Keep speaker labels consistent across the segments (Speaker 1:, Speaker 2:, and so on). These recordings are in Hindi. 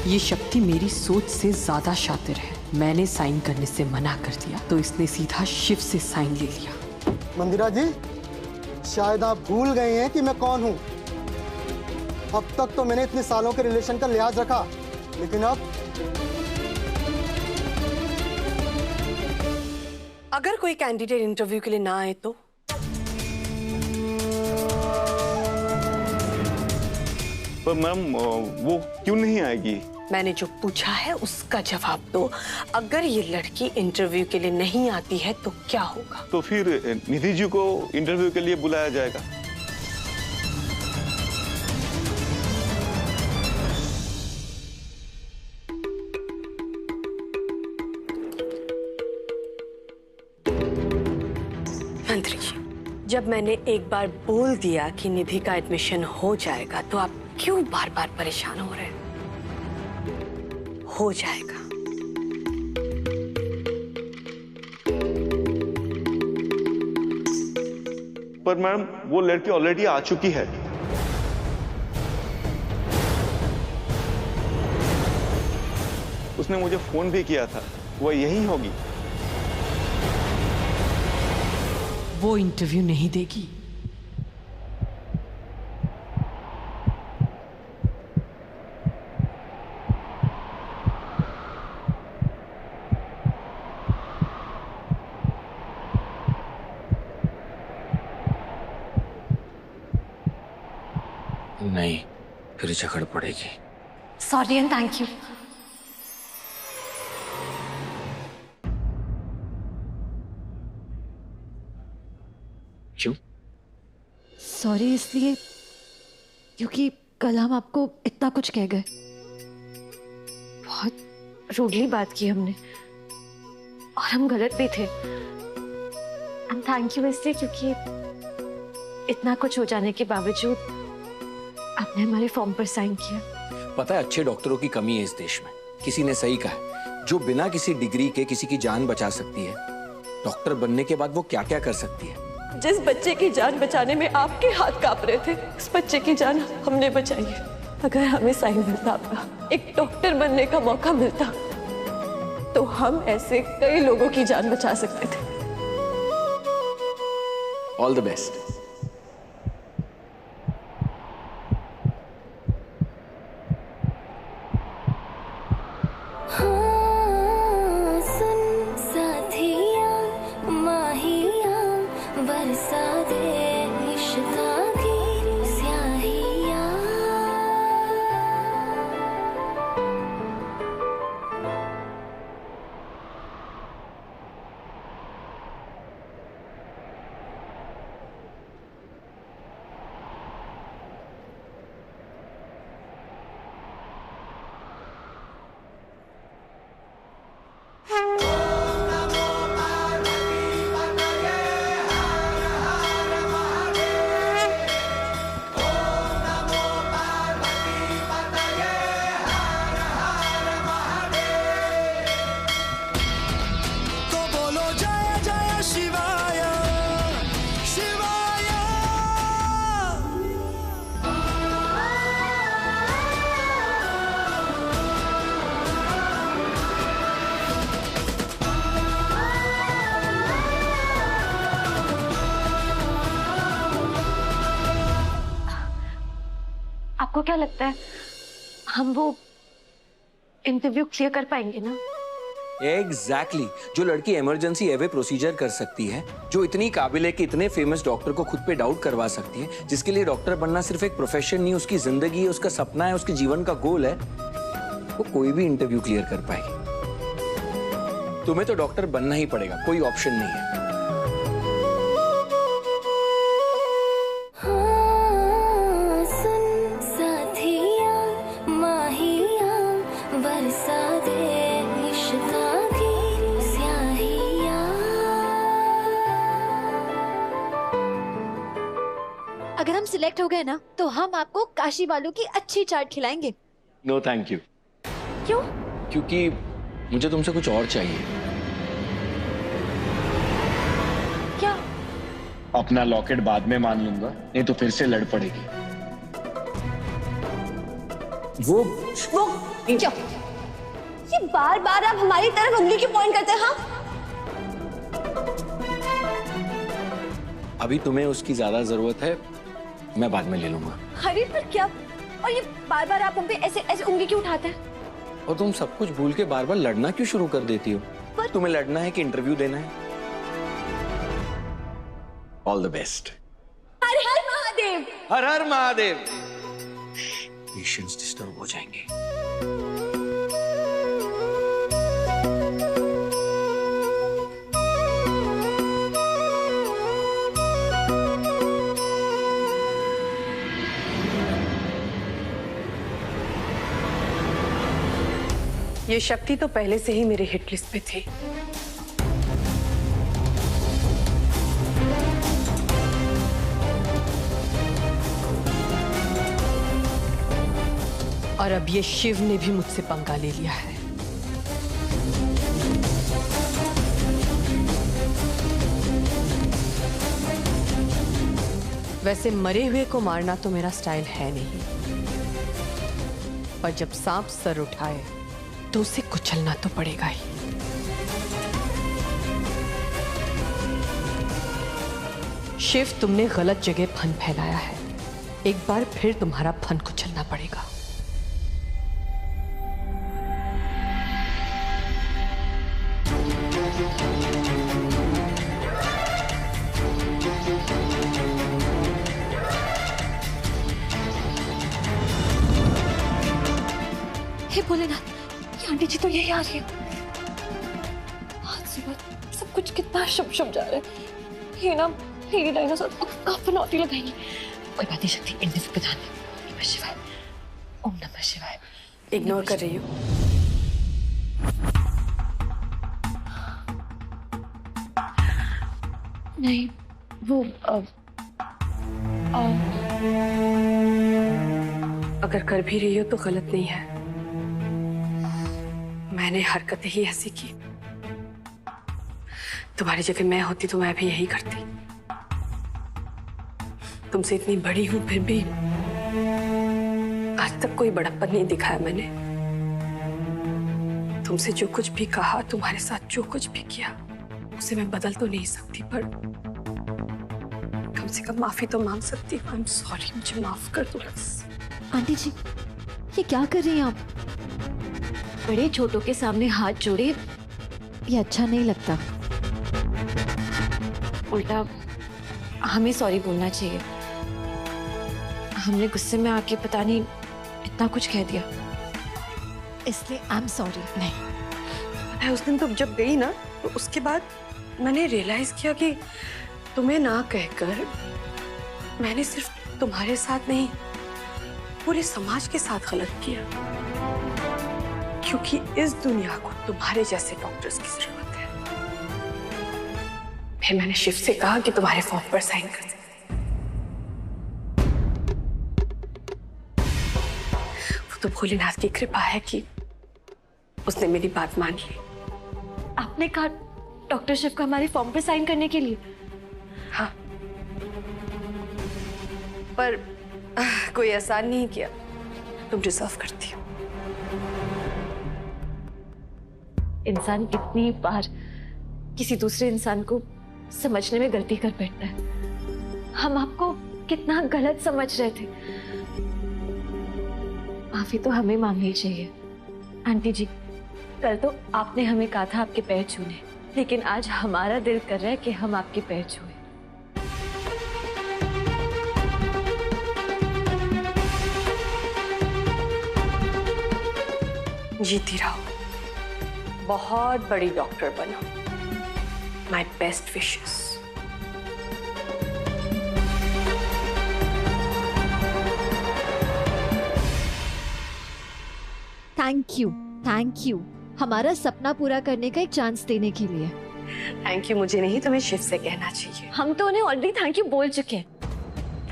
Speaker 1: ये शक्ति मेरी सोच से ज्यादा शातिर है। मैंने साइन करने से मना कर दिया तो इसने सीधा शिव से साइन ले लिया।
Speaker 2: मंदिरा जी, शायद आप भूल गए हैं कि मैं कौन हूं। अब तक तो मैंने इतने सालों के रिलेशन का लिहाज रखा, लेकिन अब
Speaker 3: अगर कोई कैंडिडेट इंटरव्यू के लिए ना आए तो?
Speaker 4: पर मैम वो क्यों नहीं आएगी?
Speaker 3: मैंने जो पूछा है उसका जवाब दो। अगर ये लड़की इंटरव्यू के लिए नहीं आती है तो क्या होगा?
Speaker 4: तो फिर निधि जी को इंटरव्यू के लिए बुलाया जाएगा।
Speaker 3: मंत्री जी, जब मैंने एक बार बोल दिया कि निधि का एडमिशन हो जाएगा तो आप क्यों बार बार परेशान हो रहे हैं? हो जाएगा।
Speaker 4: पर मैम वो लड़की ऑलरेडी आ चुकी है। उसने मुझे फोन भी किया था, वो यही होगी।
Speaker 1: वो इंटरव्यू नहीं देगी।
Speaker 5: नहीं, फिर झगड़ पड़ेगी।
Speaker 6: Sorry and thank you.
Speaker 5: क्यों?
Speaker 6: सॉरी इसलिए क्योंकि कल हम आपको इतना कुछ कह गए, बहुत रूडली बात की हमने और हम गलत भी थे। एंड थैंक यू इसलिए क्योंकि इतना कुछ हो जाने के बावजूद आपने हमारे फॉर्म पर साइन किया।
Speaker 5: पता है, अच्छे डॉक्टरों की कमी है इस देश में। किसी ने सही कहा है, जो बिना किसी डिग्री के किसी की जान बचा सकती है, डॉक्टर बनने के बाद वो क्या क्या कर सकती है।
Speaker 3: जिस बच्चे की जान बचाने में आपके हाथ कांप रहे थे, उस बच्चे की जान हमने बचाई है। अगर हमें साइन मिलता, आपका एक डॉक्टर बनने का मौका मिलता, तो हम ऐसे कई लोगों की जान बचा सकते थे।
Speaker 5: All the best.
Speaker 6: आपको क्या लगता है हम वो इंटरव्यू क्लियर कर पाएंगे ना?
Speaker 5: एग्जैक्टली। जो लड़की इमरजेंसी एवे प्रोसीजर कर सकती है, जो इतनी काबिल है कि इतने फेमस डॉक्टर को खुद पे डाउट करवा सकती है, जिसके लिए डॉक्टर बनना सिर्फ एक प्रोफेशन नहीं, उसकी जिंदगी है, उसका सपना है, उसके जीवन का गोल है, वो कोई भी इंटरव्यू क्लियर कर पाएगी। तुम्हें तो डॉक्टर बनना ही पड़ेगा, कोई ऑप्शन नहीं है।
Speaker 6: अगर हम सिलेक्ट हो गए ना तो हम आपको काशी बालू की अच्छी चाट खिलाएंगे।
Speaker 5: No thank you.
Speaker 6: क्यों?
Speaker 5: क्योंकि मुझे तुमसे कुछ और चाहिए।
Speaker 6: क्या?
Speaker 5: अपना लॉकेट बाद में मान लूंगा, नहीं तो फिर से लड़ पड़ेगी। वो
Speaker 3: क्या ये बार बार आप हमारी तरफ उंगली क्यों पॉइंट करते हैं? हाँ,
Speaker 5: अभी तुम्हें उसकी ज्यादा जरूरत है, मैं बाद में ले लूंगा।
Speaker 6: अरे पर क्या, और ये बार बार आप हम पे ऐसे ऐसे उंगली क्यों उठाते हैं?
Speaker 5: और तुम सब कुछ भूल के बार बार लड़ना क्यों शुरू कर देती हो?
Speaker 6: पर
Speaker 5: तुम्हें लड़ना है कि इंटरव्यू देना है? All the best.
Speaker 6: Her her Mahadev.
Speaker 5: Her her Mahadev. Patients disturb हो जाएंगे।
Speaker 1: ये शक्ति तो पहले से ही मेरे हिट लिस्ट पे थी। और अब ये शिव ने भी मुझसे पंगा ले लिया है। वैसे मरे हुए को मारना तो मेरा स्टाइल है नहीं, पर जब सांप सर उठाए तो उसे कुचलना तो पड़ेगा ही। शिव, तुमने गलत जगह फन फैलाया है। एक बार फिर तुम्हारा फन कुचलना पड़ेगा।
Speaker 6: हे भोलेनाथ, ये आंटी जी तो यही आ रही है। आज सुबह सब कुछ कितना शुभ शुभ जा रहा है। ये ना ये डायनासोर पनौती लगाएंगी। कोई बात नहीं शक्ति, इनसे सब बता दे। नमः शिवाय, ओम नमः शिवाय।
Speaker 1: इग्नोर कर रही हो?
Speaker 6: नहीं, वो
Speaker 1: अगर कर भी रही हो तो गलत नहीं है। मैंने हरकतें ही ऐसी की। तुम्हारी जगह मैं होती तो मैं भी यही करती। तुमसे इतनी बड़ी हूं फिर भी आज तक कोई बड़प्पन नहीं दिखाया मैंने। तुमसे जो कुछ भी कहा, तुम्हारे साथ जो कुछ भी किया, उसे मैं बदल तो नहीं सकती, पर कम से कम माफी तो मांग सकती हूँ। आई एम सॉरी, मुझे माफ कर दो बस।
Speaker 6: आंटी जी, ये क्या कर रही हैं आप? बड़े छोटों के सामने हाथ जोड़े, ये अच्छा नहीं लगता। उल्टा हमें सॉरी बोलना चाहिए। हमने गुस्से में आके पता नहीं इतना कुछ कह दिया, इसलिए आई एम सॉरी।
Speaker 1: नहीं, मैं उस दिन तो जब गई ना, तो उसके बाद मैंने रियलाइज किया कि तुम्हें ना कहकर मैंने सिर्फ तुम्हारे साथ नहीं, पूरे समाज के साथ गलत किया। क्योंकि इस दुनिया को तुम्हारे जैसे डॉक्टर्स की जरूरत है। फिर मैंने शिव से कहा कि तुम्हारे फॉर्म पर साइन कर दे। वो तो भोलेनाथ की कृपा है कि उसने मेरी बात मान ली।
Speaker 6: आपने कहा डॉक्टर शिव को हमारे फॉर्म पे साइन करने के लिए?
Speaker 1: हाँ, पर कोई एहसान नहीं किया। तुम डिजर्व करती हो।
Speaker 6: इंसान कितनी बार किसी दूसरे इंसान को समझने में गलती कर बैठता है। हम आपको कितना गलत समझ रहे थे। माफी तो हमें मांगनी चाहिए। आंटी जी, कल तो आपने हमें कहा था आपके पैर छूने, लेकिन आज हमारा दिल कर रहा है कि हम आपके पैर छुए।
Speaker 1: जीती रहो, बहुत बड़ी डॉक्टर बनो। My best wishes.
Speaker 6: Thank you हमारा सपना पूरा करने का एक चांस देने के लिए।
Speaker 1: थैंक यू मुझे नहीं, तुम्हें शिव से कहना चाहिए।
Speaker 6: हम तो उन्हें ऑलरेडी थैंक यू बोल चुके हैं।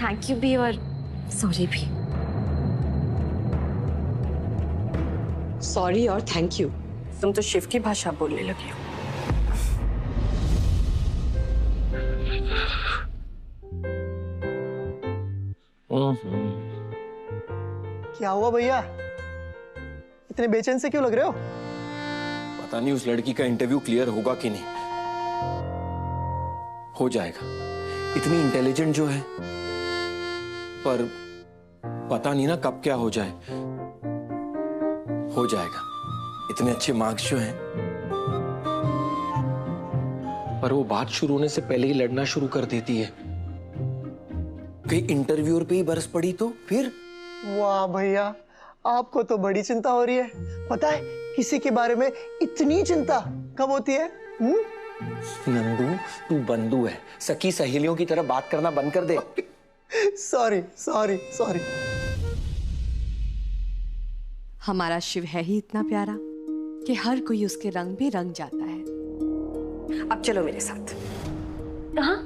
Speaker 6: थैंक यू भी और सॉरी भी।
Speaker 1: सॉरी और थैंक यू, तुम तो शिव की भाषा बोलने लगी हो।
Speaker 2: क्या हुआ भैया? इतने बेचैन से क्यों लग रहे हो?
Speaker 5: पता नहीं उस लड़की का इंटरव्यू क्लियर होगा कि नहीं। हो जाएगा, इतनी इंटेलिजेंट जो है, पर पता नहीं ना कब क्या हो जाए। हो जाएगा, इतने अच्छे मार्क्स जो हैं, पर वो बात शुरू होने से पहले ही लड़ना शुरू कर देती है। कहीं इंटरव्यूअर पे ही बरस पड़ी तो फिर? वाह
Speaker 2: भैया, आपको तो बड़ी चिंता हो रही है। पता है किसी के बारे में इतनी चिंता कब होती है?
Speaker 5: नंदू, तू बंधु है, सखी सहेलियों की तरह बात करना बंद कर दे।
Speaker 2: Sorry sorry sorry.
Speaker 1: हमारा शिव है ही इतना प्यारा कि हर कोई उसके रंग भी रंग जाता है। अब चलो मेरे साथ।
Speaker 6: कहाँ?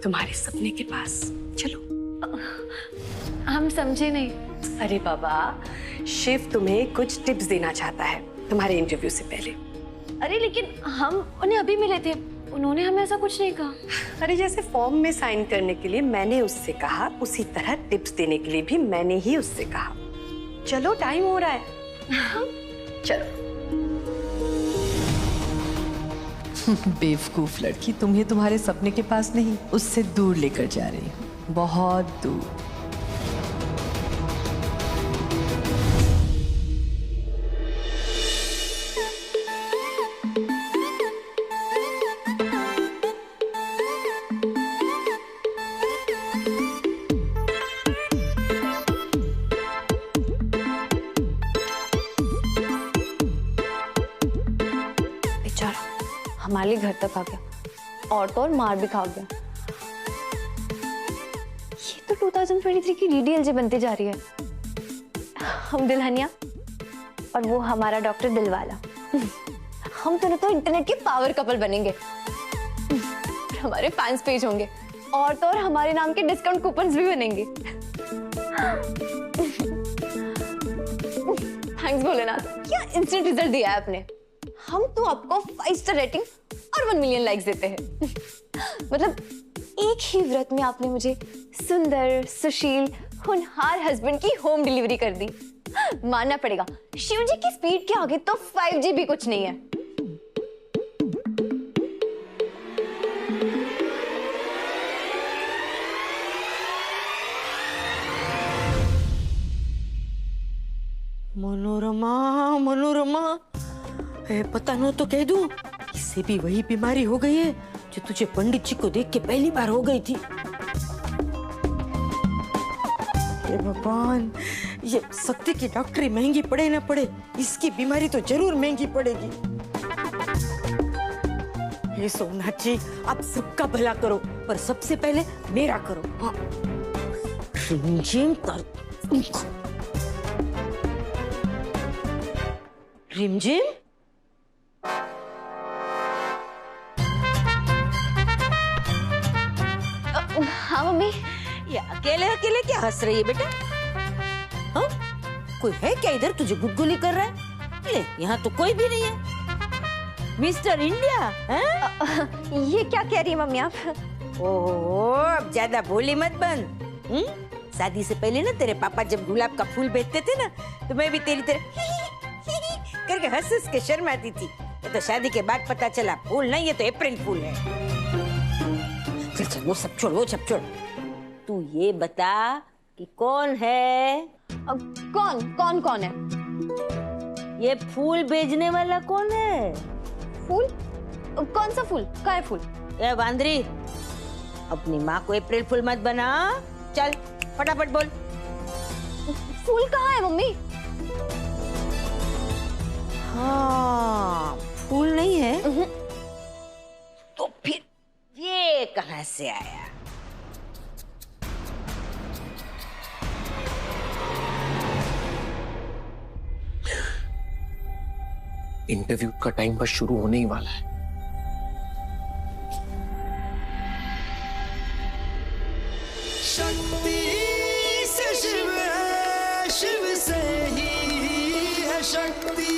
Speaker 1: तुम्हारे सपने के पास चलो।
Speaker 6: हम समझे नहीं।
Speaker 1: अरे बाबा, शिव तुम्हें कुछ टिप्स देना चाहता है तुम्हारे इंटरव्यू से पहले।
Speaker 6: अरे लेकिन हम उन्हें अभी मिले थे, उन्होंने हमें ऐसा कुछ नहीं कहा।
Speaker 1: अरे जैसे फॉर्म में साइन करने के लिए मैंने उससे कहा, उसी तरह टिप्स देने के लिए भी मैंने ही उससे कहा। चलो टाइम हो रहा है। चलो। बेवकूफ लड़की, तुम्हें तुम्हारे सपने के पास नहीं, उससे दूर लेकर जा रही हूँ, बहुत दूर।
Speaker 6: हमारे लिए घर तक आ गया और तो और मार भी खा गया। ये तो 2023 की डीडीएलजे बनती जा रही है। हम दुल्हनिया और वो हमारा डॉक्टर दिलवाला। हम दोनों तो इंटरनेट के पावर कपल बनेंगे। हमारे फैंस पेज होंगे और तो और हमारे नाम के डिस्काउंट कूपन्स भी बनेंगे। थैंक्स भोलेनाथ, क्या इंस्टेंट रिजल्ट दिया है आपने। हम तो आपको 5 स्टार रेटिंग और 1 मिलियन लाइक्स देते हैं। मतलब एक ही व्रत में आपने मुझे सुंदर, सुशील, होनहार हस्बैंड की होम डिलीवरी कर दी। मानना पड़ेगा, शिव जी की स्पीड के आगे तो 5G भी कुछ नहीं है।
Speaker 7: मनोरमा, मनोरमा, पता न तो कह दूं, इससे भी वही बीमारी हो गई है जो तुझे पंडित जी को देख के पहली बार हो गई थी। हे भगवान, ये शक्ति की डॉक्टरी महंगी पड़े ना पड़े, इसकी बीमारी तो जरूर महंगी पड़ेगी। हे सोमनाथ जी, आप सबका भला करो, पर सबसे पहले मेरा करो। हाँ। रिमझिम रिमझिम।
Speaker 6: हाँ मम्मी।
Speaker 7: ये अकेले अकेले क्या हंस रही है बेटा? हाँ? कोई है क्या इधर तुझे गुदगुली कर रहा है? ले, यहाँ तो कोई भी नहीं है। मिस्टर इंडिया, हैं?
Speaker 6: ये क्या कह रही है मम्मी आप?
Speaker 7: ओहो, अब ज्यादा भोली मत बन। शादी से पहले ना तेरे पापा जब गुलाब का फूल बेचते थे ना, तो मैं भी तेरी तरह करके हंस के शर्माती थी। ये तो शादी के बाद पता चला फूल नहीं, ये तो अप्रैल फूल है। चल वो सब छोड़, वो सब छोड़। तू ये बता कि कौन है?
Speaker 6: कौन है?
Speaker 7: ये फूल भेजने वाला कौन है?
Speaker 6: फूल? कौन सा फूल? क्या है फूल?
Speaker 7: ए वांदरी, अपनी माँ को अप्रैल फूल मत बना। चल फटाफट बोल।
Speaker 6: फूल कहाँ है मम्मी?
Speaker 7: हाँ, फूल नहीं है तो फिर ये कहाँ से आया?
Speaker 5: इंटरव्यू का टाइम बस शुरू होने ही वाला है।
Speaker 8: शक्ति से शिव है, शिव से ही है शक्ति।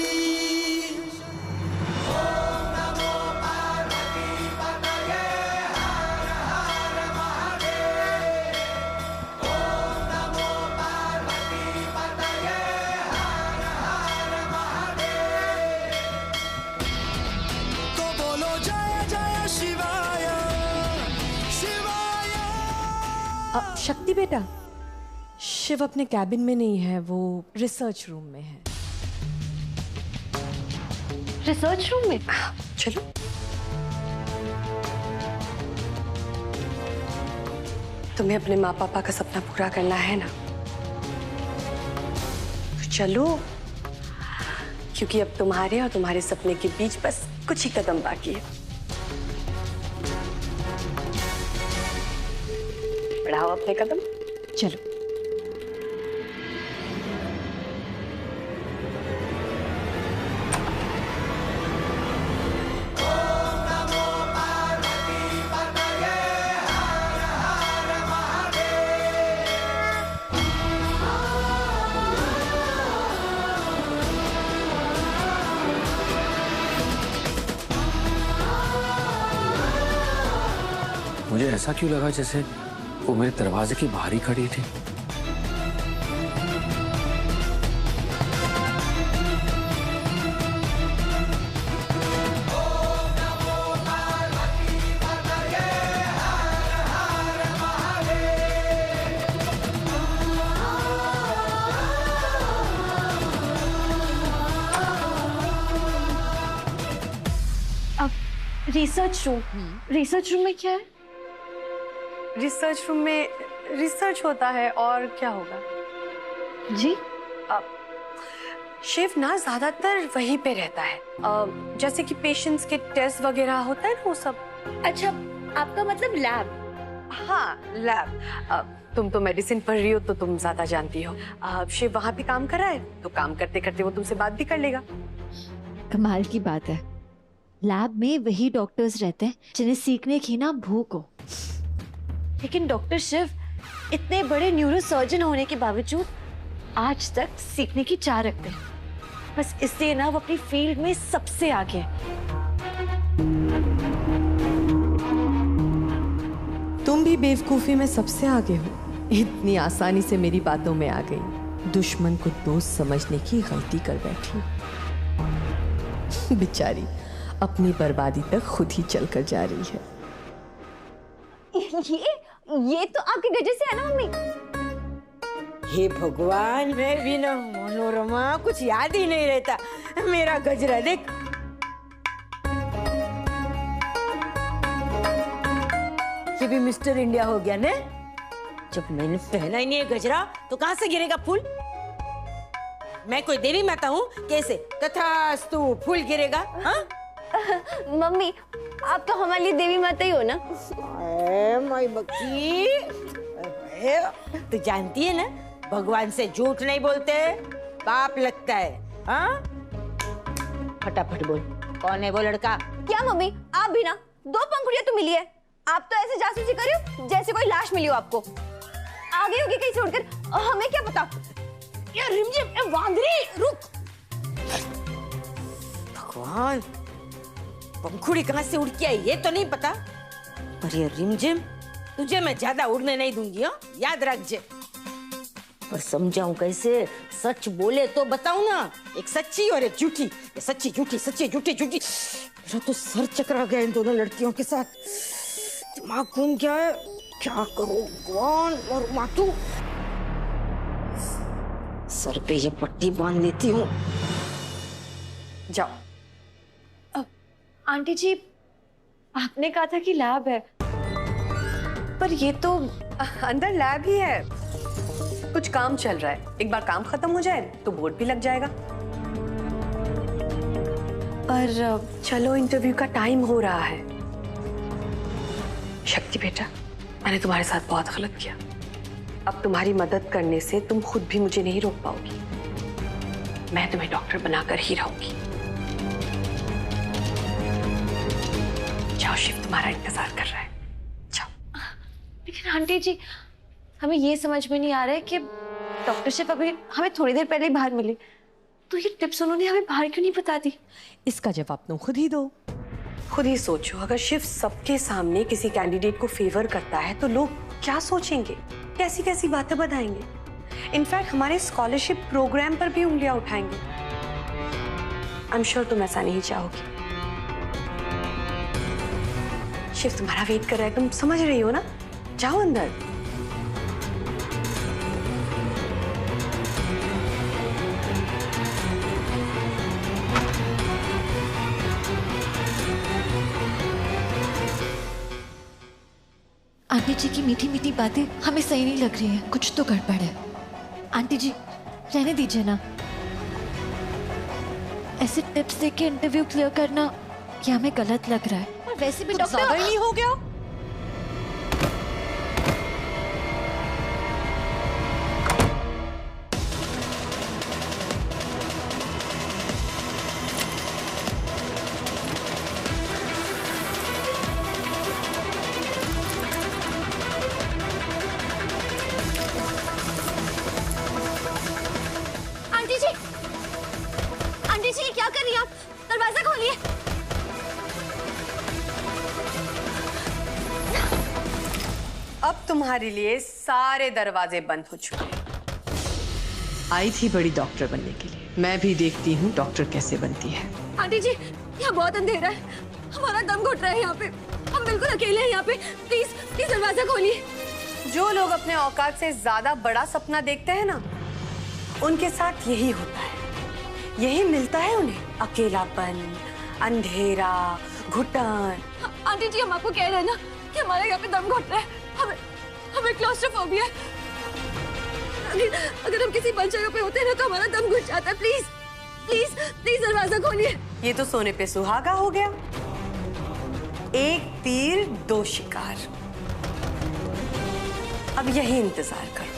Speaker 9: शक्ति बेटा, शिव अपने कैबिन में नहीं है, वो रिसर्च रूम में है।
Speaker 6: रिसर्च रूम में?
Speaker 1: चलो। तुम्हें अपने माँ पापा का सपना पूरा करना है ना, तो चलो, क्योंकि अब तुम्हारे और तुम्हारे सपने के बीच बस कुछ ही कदम बाकी है। बढ़ाओ अपने कदम,
Speaker 6: चलो।
Speaker 5: मुझे ऐसा क्यों लगा जैसे वो मेरे दरवाजे के बाहर ही खड़ी थी।
Speaker 6: अब रिसर्च रूम में क्या है?
Speaker 1: रिसर्च रूम में रिसर्च होता है, और क्या होगा
Speaker 6: जी?
Speaker 1: शिव ना ज्यादातर वहीं पे रहता है, जैसे कि पेशेंट्स के टेस्ट वगैरह होता है ना, वो सब।
Speaker 6: अच्छा, आपका मतलब लैब?
Speaker 1: हाँ, लैब। तुम तो मेडिसिन पढ़ रही हो तो तुम ज्यादा जानती हो। शिव वहाँ पे काम कर रहा है, तो काम करते करते वो तुमसे बात भी कर लेगा।
Speaker 6: कमाल की बात है, लैब में वही डॉक्टर्स रहते हैं जिन्हें सीखने की ना भूख हो। लेकिन डॉक्टर शिव इतने बड़े न्यूरोसर्जन होने के बावजूद आज तक सीखने की चाह रखते हैं। बस इसलिए ना वो अपनी फील्ड में सबसे आगे है।
Speaker 9: तुम भी बेवकूफी में सबसे आगे हो, इतनी आसानी से मेरी बातों में आ गई। दुश्मन को दोस्त समझने की गलती कर बैठी। बेचारी अपनी बर्बादी तक खुद ही चलकर जा रही है।
Speaker 6: ये तो आपके गजर से है ना मम्मी?
Speaker 7: हे भगवान, मैं भी ना मनोरमा कुछ याद ही नहीं रहता। मेरा गजरा देख। ये भी मिस्टर इंडिया हो गया ने? जब मैंने पहना ही नहीं है गजरा तो कहां से गिरेगा फूल? मैं कोई देवी माता हूँ कैसे तथास्तु फूल गिरेगा? हाँ?
Speaker 6: मम्मी, आप तो हमारे लिए देवी माता ही हो ना।
Speaker 7: माय बच्ची, तू जानती है ना भगवान से झूठ नहीं बोलते, पाप लगता है। हाँ? फटाफट बोल, कौन है वो लड़का?
Speaker 6: क्या मम्मी, आप भी ना 2 पंखुड़ियां तो मिली है। आप तो ऐसे जासूसी कर रहे हो जैसे कोई लाश मिली हो आपको। आगे होगी कहीं छोड़कर, हमें क्या पता।
Speaker 7: यार रिमझिम, वांदरी रुक। भगवान, पंखुड़ी कहां से उड़ के आई ये तो नहीं पता, पर ये रिमझिम तुझे मैं ज्यादा उड़ने नहीं दूंगी। हाँ, याद रखजे। पर समझाऊं कैसे? सच बोले तो बताऊं ना, एक सच्ची और एक झूठी। ये सच्ची झूठी, सच्ची झूठी झूठी। मेरा तो सर चकरा गया इन दोनों लड़कियों के साथ। दिमाग घूम गया है, क्या करूं भगवान और मातू। सर पे ये पट्टी बांध लेती हूँ।
Speaker 1: जाओ।
Speaker 6: आंटी जी, आपने कहा था कि लैब है,
Speaker 1: पर ये तो अंदर लैब ही है। कुछ काम चल रहा है, एक बार काम खत्म हो जाए तो बोर्ड भी लग जाएगा। पर चलो, इंटरव्यू का टाइम हो रहा है। शक्ति बेटा, मैंने तुम्हारे साथ बहुत गलत किया। अब तुम्हारी मदद करने से तुम खुद भी मुझे नहीं रोक पाओगी। मैं तुम्हें डॉक्टर बनाकर ही रहूंगी। जाओ, शिव तुम्हारा इंतजार कर रहा है। जाओ।
Speaker 6: लेकिन आंटी जी, हमें ये समझ में नहीं आ रहा है कि डॉक्टर शिव अभी हमें थोड़ी देर पहले ही बाहर मिले, तो ये टिप्स उन्होंने हमें बाहर क्यों नहीं बता दी?
Speaker 9: इसका जवाब तुम खुद ही दो।
Speaker 1: खुद ही सोचो, अगर शिव सबके सामने किसी कैंडिडेट को फेवर करता है तो लोग क्या सोचेंगे, कैसी कैसी बातें बताएंगे। इनफैक्ट हमारे स्कॉलरशिप प्रोग्राम पर भी उंगलियां उठाएंगे। आई एम श्योर तुम ऐसा नहीं चाहोगी। शिव तुम्हारा वेट कर रहा है, तुम समझ रही हो ना? जाओ अंदर।
Speaker 6: जी की मीठी मीठी बातें हमें सही नहीं लग रही हैं, कुछ तो गड़बड़ है। आंटी जी रहने दीजिए ना, ऐसे टिप्स देके इंटरव्यू क्लियर करना ये हमें गलत लग रहा है। और वैसे भी डॉक्टर
Speaker 1: ज्यादा ही नहीं हो गया?
Speaker 6: आंटी जी क्या कर रही हैं आप? दरवाजा खोलिए।
Speaker 1: अब तुम्हारे लिए सारे दरवाजे बंद हो चुके हैं।
Speaker 9: आई थी बड़ी डॉक्टर बनने के लिए, मैं भी देखती हूँ डॉक्टर कैसे बनती है।
Speaker 3: आंटी जी यहाँ बहुत अंधेरा है, हमारा दम घुट रहा है यहाँ पे, हम बिल्कुल अकेले हैं यहाँ पे, प्लीज प्लीज दरवाजा खोलिए।
Speaker 1: जो लोग अपने औकात से ज्यादा बड़ा सपना देखते हैं ना, उनके साथ यही होता है, यही मिलता है उन्हें, अकेलापन, अंधेरा, घुटन।
Speaker 3: आंटी जी हम आपको कह रहे हैं ना कि हमारे यहाँ पे दम घुट रहा है, हमें क्लॉस्ट्रोफोबिया है। अगर हम किसी बंद जगह पे होते हैं ना तो हमारा दम घुट जाता है। प्लीज प्लीज प्लीज दरवाजा खोलिए।
Speaker 1: ये तो सोने पे सुहागा हो गया, एक तीर दो शिकार। अब यही इंतजार करो।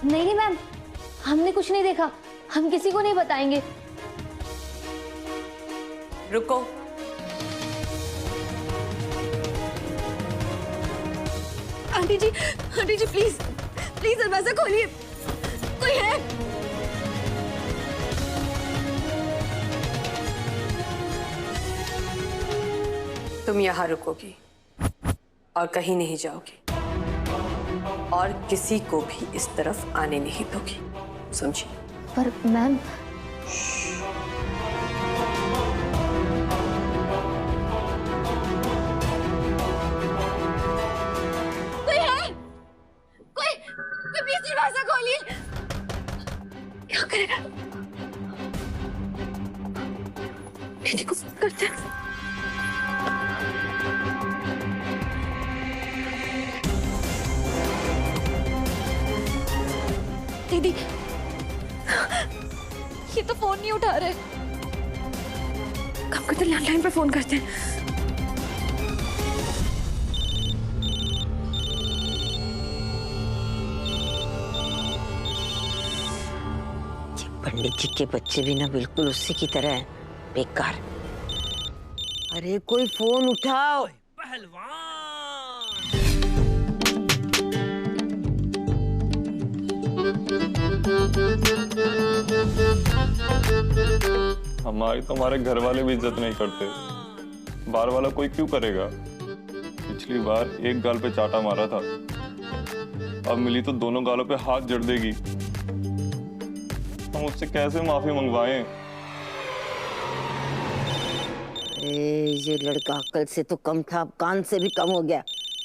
Speaker 6: नहीं मैम, हमने कुछ नहीं देखा, हम किसी को नहीं बताएंगे।
Speaker 1: रुको,
Speaker 3: आंटी जी प्लीज प्लीज दरवाजा खोलिए, कोई है?
Speaker 1: तुम यहाँ रुकोगी और कहीं नहीं जाओगी और किसी को भी इस तरफ आने नहीं दोगी, समझी?
Speaker 6: पर मैम
Speaker 3: कोई है? कोई प्लीज दरवाजा खोलिए। क्या करेगा? दीदी को फोन करते हैं। दीदी ये तो फोन नहीं उठा रहे, काम करते लैंडलाइन पे फोन करते हैं।
Speaker 7: पंडित जी के बच्चे भी ना बिल्कुल उसी की तरह है, बेकार। अरे कोई फोन उठाओ।
Speaker 4: हमारी तो हमारे घर वाले भी इज्जत नहीं करते, बाहर वाला कोई क्यों करेगा? पिछली बार एक गाल पे चाटा मारा था, अब मिली तो दोनों गालों पे हाथ जड़ देगी। हम उससे कैसे माफी मंगवाएं?
Speaker 7: ये लड़का अक्ल से तो कम था, अब कान से भी कम हो गया।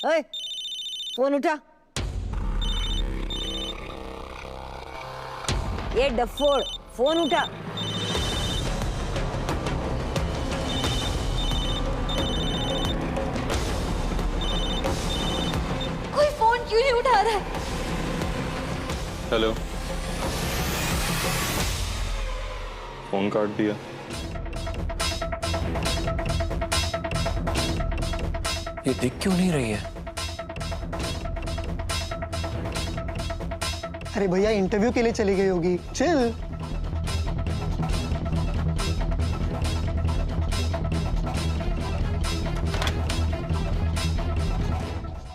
Speaker 7: ओए, फोन उठा। ये डफोड़, फोन उठा।
Speaker 3: कोई फोन क्यों नहीं उठा रहा है?
Speaker 4: हेलो, फोन काट दिया।
Speaker 5: ये दिख क्यों नहीं रही है?
Speaker 2: अरे भैया इंटरव्यू के लिए चली गई होगी, चिल।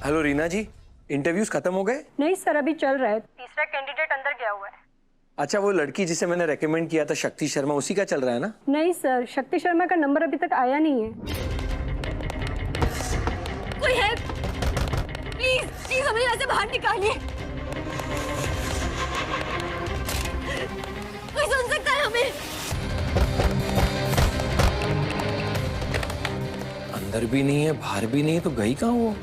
Speaker 5: हेलो रीना जी, इंटरव्यूज खत्म हो गए?
Speaker 10: नहीं सर, अभी चल रहा है। तीसरा कैंडिडेट अंदर गया हुआ है।
Speaker 5: अच्छा, वो लड़की जिसे मैंने रेकमेंड किया था शक्ति शर्मा, उसी का चल रहा है ना?
Speaker 10: नहीं सर, शक्ति शर्मा का नंबर अभी तक आया नहीं है।
Speaker 3: कोई है? प्लीज प्लीज हमें यहाँ से बाहर निकालिए। कोई सुन सकता है हमें?
Speaker 5: अंदर भी नहीं है, बाहर भी नहीं है, तो गई कहाँ वो?